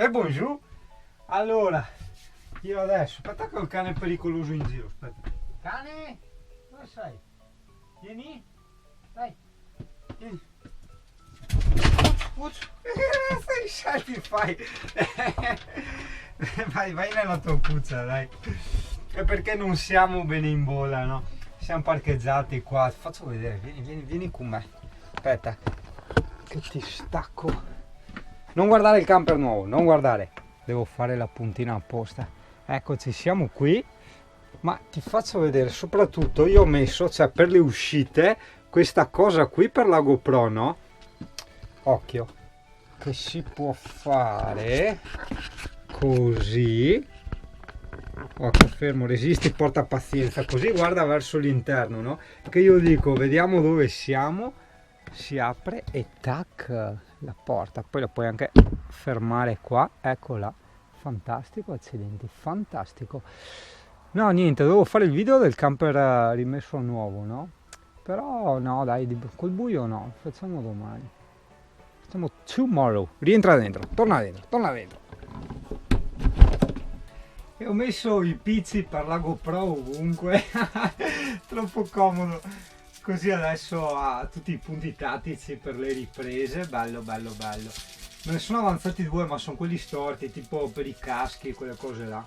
E buongiorno. Allora, io adesso, aspetta che ho il cane pericoloso in giro, aspetta. Cane? Dove sei? Vieni? Dai. Vieni. Sei scelti fai. Vai nella tua cuccia, dai. È perché non siamo bene in bolla, no? Siamo parcheggiati qua. Ti faccio vedere, vieni con me. Aspetta, che ti stacco. Non guardare il camper nuovo, non guardare. Devo fare la puntina apposta. Eccoci, siamo qui. Ma ti faccio vedere, soprattutto io ho messo, cioè per le uscite, questa cosa qui per la GoPro, no? Occhio, che si può fare così. Occhio, fermo, resisti, porta pazienza, così guarda verso l'interno, no? Che io dico, vediamo dove siamo, si apre e tac, la porta, poi la puoi anche fermare qua, eccola, fantastico, accidenti, fantastico. No, niente, devo fare il video del camper rimesso a nuovo, no? Però no, dai, col buio no, facciamo domani. Facciamo tomorrow. Rientra dentro, torna dentro. E ho messo i pizzi per la GoPro ovunque, troppo comodo. Così adesso ha tutti i punti tattici per le riprese, bello. Me ne sono avanzati due, ma sono quelli storti, tipo per i caschi e quelle cose là.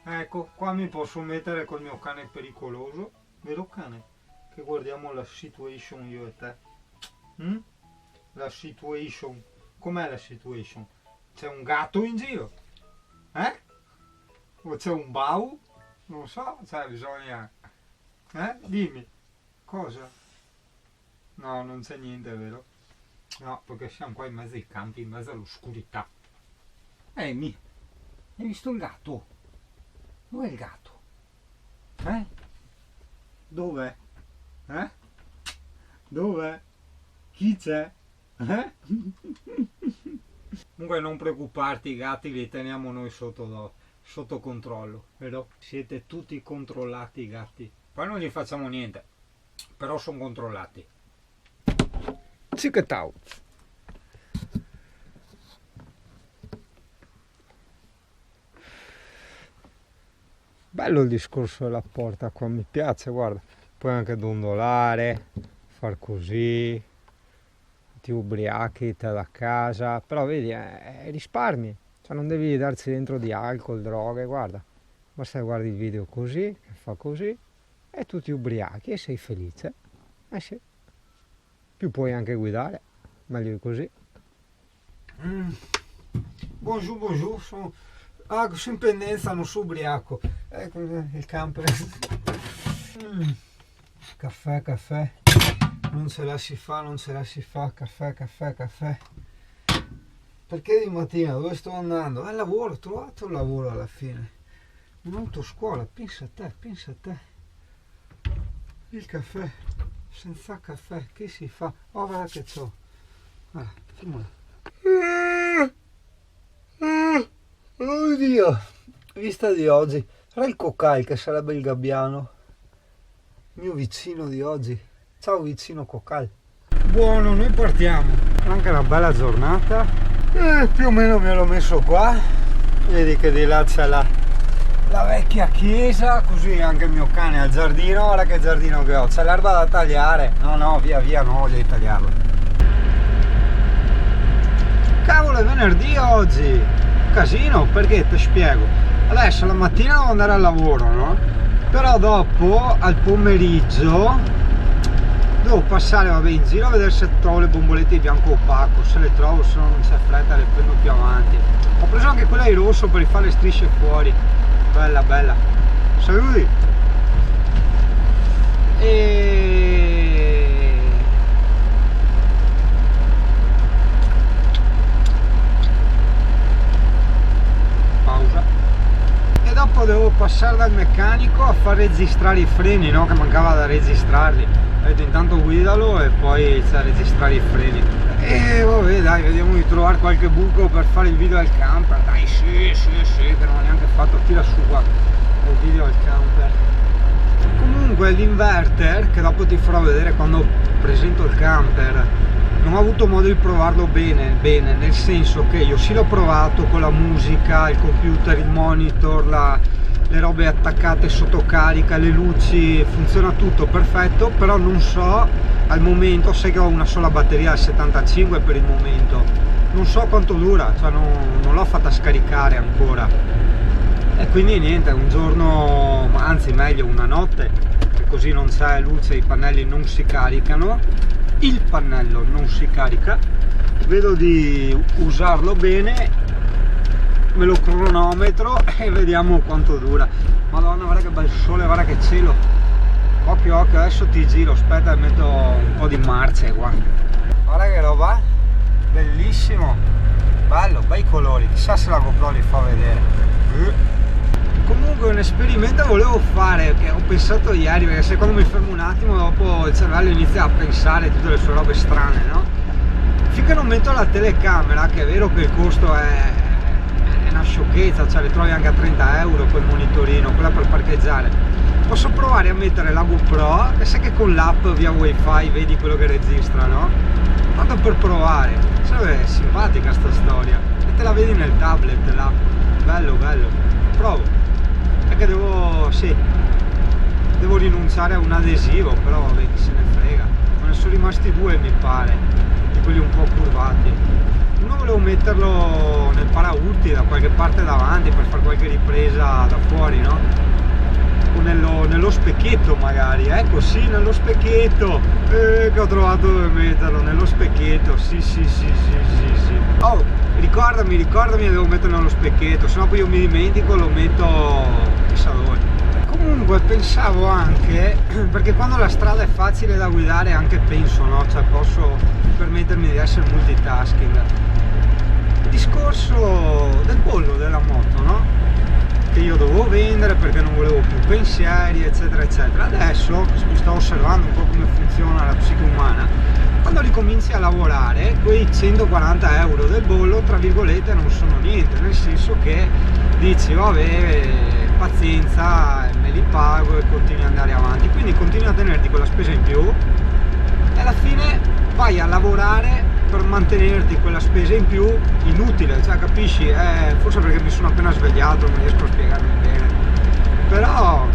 Ecco, qua mi posso mettere col mio cane pericoloso, vero cane? Che guardiamo la situation io e te. La situation. Com'è la situation? C'è un gatto in giro? O c'è un bau? Non so, cioè bisogna... Dimmi. Cosa? No, non c'è niente, vero? No, perché siamo qua in mezzo ai campi, in mezzo all'oscurità. Amy, hai visto il gatto? Dov'è il gatto? Dov'è? Dov'è? Chi c'è? Comunque non preoccuparti, i gatti li teniamo noi sotto controllo, vero? Siete tutti controllati i gatti. Poi non gli facciamo niente, però sono controllati. Ciccatau. Bello il discorso della porta qua, mi piace, guarda. Puoi anche dondolare, far così, ti ubriachi te da casa, però vedi, risparmi, cioè non devi darci dentro di alcol, droghe, guarda. Basta che guardi il video così, che fa così, e tu ti ubriachi e sei felice. Sì. Più puoi anche guidare, meglio di così. Buongiorno, sono in pendenza, non sono ubriaco. Ecco il camper. Caffè. Non ce la si fa, caffè. Perché di mattina dove sto andando? Al lavoro, ho trovato un lavoro alla fine. Un'autoscuola, pensa a te. Il caffè, senza caffè, che si fa? Oh, guarda che c'ho. Guarda, filmala. Oddio, vista di oggi. Era il Cocal, che sarebbe il gabbiano. Il mio vicino di oggi. Ciao vicino Cocal. Buono, noi partiamo. Anche una bella giornata. Più o meno me l'ho messo qua. Vedi che di là c'è la vecchia chiesa, così anche il mio cane al giardino. Guarda che giardino che ho. C'è l'erba da tagliare. No, via, non voglio di tagliarla. Cavolo, è venerdì oggi. Casino, perché ti spiego. Adesso la mattina devo andare al lavoro, no? Però dopo, al pomeriggio, devo passare, in giro a vedere se trovo le bombolette di bianco opaco. Se le trovo, se no non c'è fretta, le prendo più avanti. Ho preso anche quella di rosso per rifare le strisce fuori. Bella. Saluti! Pausa. E dopo devo passare dal meccanico a far registrare i freni, no? Che mancava da registrarli. Ho detto intanto guidalo e poi c'è da registrare i freni. E vabbè, dai, vediamo di trovare qualche buco per fare il video al camper. Dai, sì, che non ho neanche fatto. Tira su qua il video al camper. Comunque l'inverter, che dopo ti farò vedere quando presento il camper, non ho avuto modo di provarlo bene, nel senso che io sì l'ho provato con la musica, il computer, il monitor, le robe attaccate sotto carica, le luci, funziona tutto perfetto, però non so al momento, sai che ho una sola batteria al 75 per il momento, non so quanto dura, cioè non l'ho fatta scaricare ancora, e quindi niente, un giorno, anzi meglio una notte, così non c'è luce, i pannelli non si caricano, il pannello non si carica, vedo di usarlo bene, me lo cronometro e vediamo quanto dura. Madonna, guarda che bel sole, guarda che cielo, occhio occhio, adesso ti giro, aspetta, metto un po' di marce qua, guarda che roba, bellissimo, bello, bei colori, chissà se la GoPro li fa vedere. Comunque un esperimento volevo fare, che ho pensato ieri, perché se quando mi fermo un attimo dopo il cervello inizia a pensare tutte le sue robe strane, no? Finché non metto la telecamera, che è vero che il costo è una sciocchezza, cioè le trovi anche a 30 euro quel monitorino, quella per parcheggiare, posso provare a mettere la GoPro, e sai che con l'app via wifi vedi quello che registra, no? Tanto per provare, sarebbe simpatica sta storia, e te la vedi nel tablet là, bello bello, provo. È che devo rinunciare a un adesivo, però vabbè, chi se ne frega, me ne sono rimasti due mi pare, di quelli un po' curvati. Uno volevo metterlo nel paraurti da qualche parte davanti per fare qualche ripresa da fuori, no? O nello specchietto magari, ecco, sì, nello specchietto, che ho trovato dove metterlo, nello specchietto, sì. Oh, ricordami, devo metterlo nello specchietto, sennò poi io mi dimentico, lo metto chissà dove. Comunque pensavo anche, perché quando la strada è facile da guidare anche penso, no? Cioè posso permettermi di essere multitasking. Il discorso del bollo della moto, no? Che io dovevo vendere perché non volevo più pensieri, eccetera eccetera. Adesso sto osservando un po' come funziona la psiche umana, quando ricominci a lavorare quei 140 euro del bollo tra virgolette non sono niente, nel senso che dici vabbè, pazienza, me li pago e continui ad andare avanti, quindi continui a tenerti quella spesa in più e alla fine vai a lavorare per mantenerti quella spesa in più inutile, cioè capisci? Forse perché mi sono appena svegliato, non riesco a spiegarmi bene, però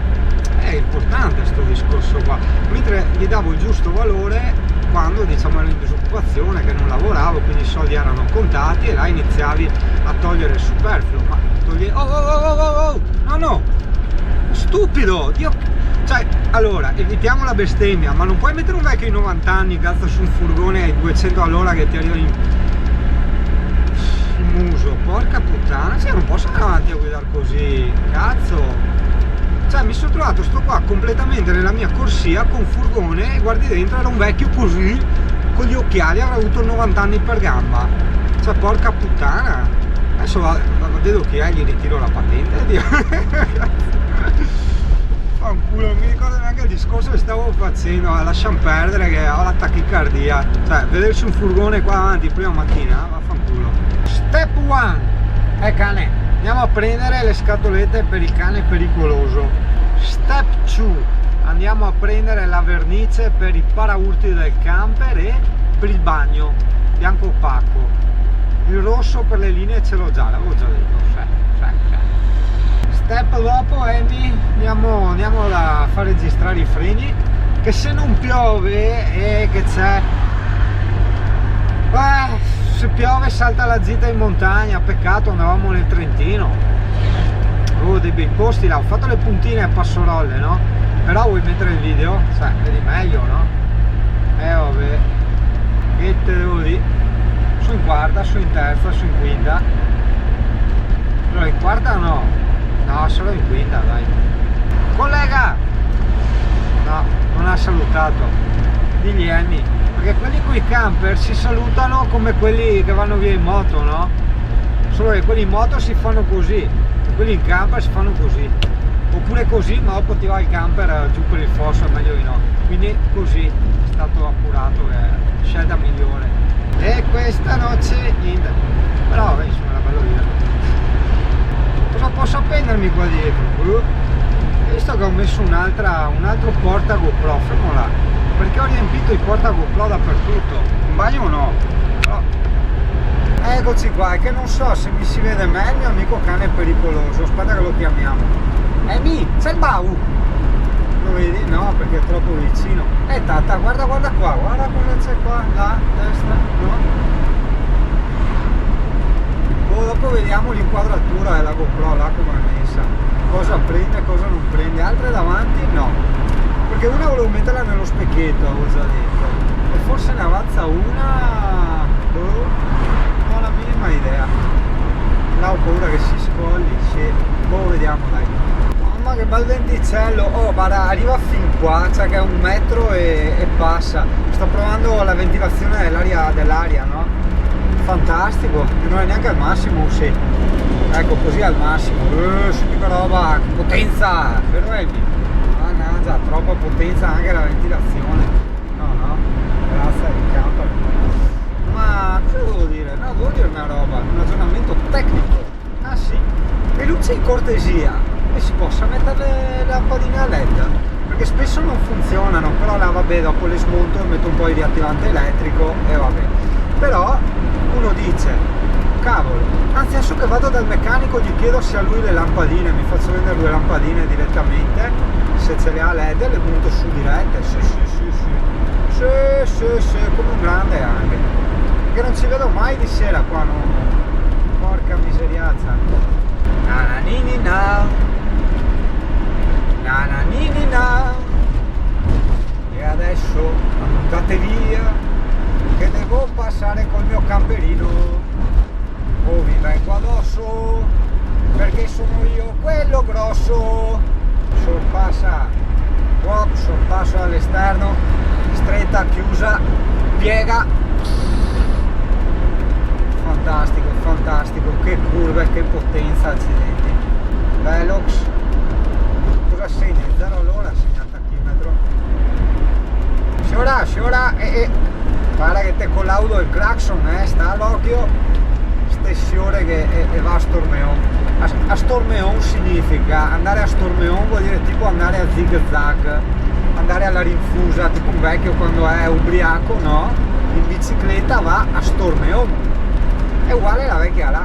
è importante questo discorso qua, mentre gli davo il giusto valore quando diciamo ero in disoccupazione, che non lavoravo, quindi i soldi erano contati e là iniziavi a togliere il superfluo, ma oh, no, stupido, Dio, cioè, allora, evitiamo la bestemmia, ma non puoi mettere un vecchio di 90 anni, cazzo, su un furgone ai 200 all'ora che ti arriva in muso, porca puttana, cioè non posso andare avanti a guidare così, cazzo. Cioè mi sono trovato sto qua completamente nella mia corsia con furgone e guardi dentro era un vecchio così con gli occhiali, avrà avuto 90 anni per gamba, cioè porca puttana. Adesso vedo chi è, gli ritiro la patente. Fanculo, non mi ricordo neanche il discorso che stavo facendo, lasciamo perdere che ho la tachicardia, cioè vedersi un furgone qua avanti prima mattina, vaffanculo. Step 1, cane. Andiamo a prendere le scatolette per il cane pericoloso. Step 2, andiamo a prendere la vernice per i paraurti del camper e per il bagno bianco opaco. Il rosso per le linee ce l'ho già, l'avevo già detto. Step dopo, Amy, andiamo a far registrare i freni, che se non piove e che c'è, se piove salta la gita in montagna, peccato, andavamo nel Trentino, avevo dei bei posti là, ho fatto le puntine a Passorolle, no? Però vuoi mettere il video? Cioè, vedi meglio, no? Vabbè, che te devo dire? Su in quarta, su in terza, su in quinta. Allora in quarta no, solo in quinta, dai. Collega! No, non ha salutato. Digli Amy. Perché quelli con i camper si salutano come quelli che vanno via in moto, no? Solo che quelli in moto si fanno così, e quelli in camper si fanno così. Oppure così, ma dopo ti va il camper giù per il fosso, è meglio di no. Quindi così è stato appurato, è la scelta migliore. E questa noce niente. Però vabbè, insomma era bello dire. Cosa posso appendermi qua dietro? Visto che ho messo un altro porta GoPro, fermo là. perché ho riempito il porta GoPro dappertutto, in bagno no. Però... eccoci qua, è che non so se mi si vede me, il mio amico cane è pericoloso, aspetta che lo chiamiamo. Emi, c'è il Bau? Lo vedi? No, perché è troppo vicino. Tata, guarda qua, guarda cosa c'è qua, là, a destra, no? Dopo vediamo l'inquadratura della GoPro, là come è messa, cosa prende, cosa non prende. Altre davanti no, perché una volevo metterla nello specchietto, avevo già detto, e forse ne avanza una, non ho la minima idea. Là ho paura che si scogli, sì, vediamo dai. Mamma che bel venticello, oh guarda, arriva fin qua, cioè che è 1 metro e passa. Sto provando la ventilazione dell'aria, no? Fantastico, non è neanche al massimo, sì. Ecco, così al massimo. Che roba, che potenza! Vero Emi? Mannaggia, troppa potenza anche la ventilazione. No, grazie al camper. Ma cosa devo dire? No, devo dire una roba, un aggiornamento tecnico. Ah sì, le luci in cortesia, e si possa mettere le lampadine a LED, perché spesso non funzionano, però là vabbè, dopo le smonto e metto un po' di riattivante elettrico e vabbè. Però uno dice, cavolo, anzi adesso che vado dal meccanico gli chiedo se ha lui le lampadine, mi faccio vedere 2 lampadine direttamente, se ce le ha LED le butto su dirette, sì, come un grande anche, perché non ci vedo mai di sera qua, no? Porca miseriazza. Nananini now, nananini now, e adesso andate via, che devo passare col mio camperino, o vi vengo addosso, perché sono io quello grosso. Sorpasso all'esterno, stretta, chiusa, piega. Fantastico, che curve, che potenza, accidenti. Velox, cosa segna? 0 all'ora, segna il tachimetro. Sciora, guarda che te collaudo il clacson, sta all'occhio, stessione che va a stormeon. A stormeon significa, andare a stormeon vuol dire tipo andare a zig zag, andare alla rinfusa, tipo un vecchio quando è ubriaco, no? In bicicletta va a stormeon, è uguale la vecchia là.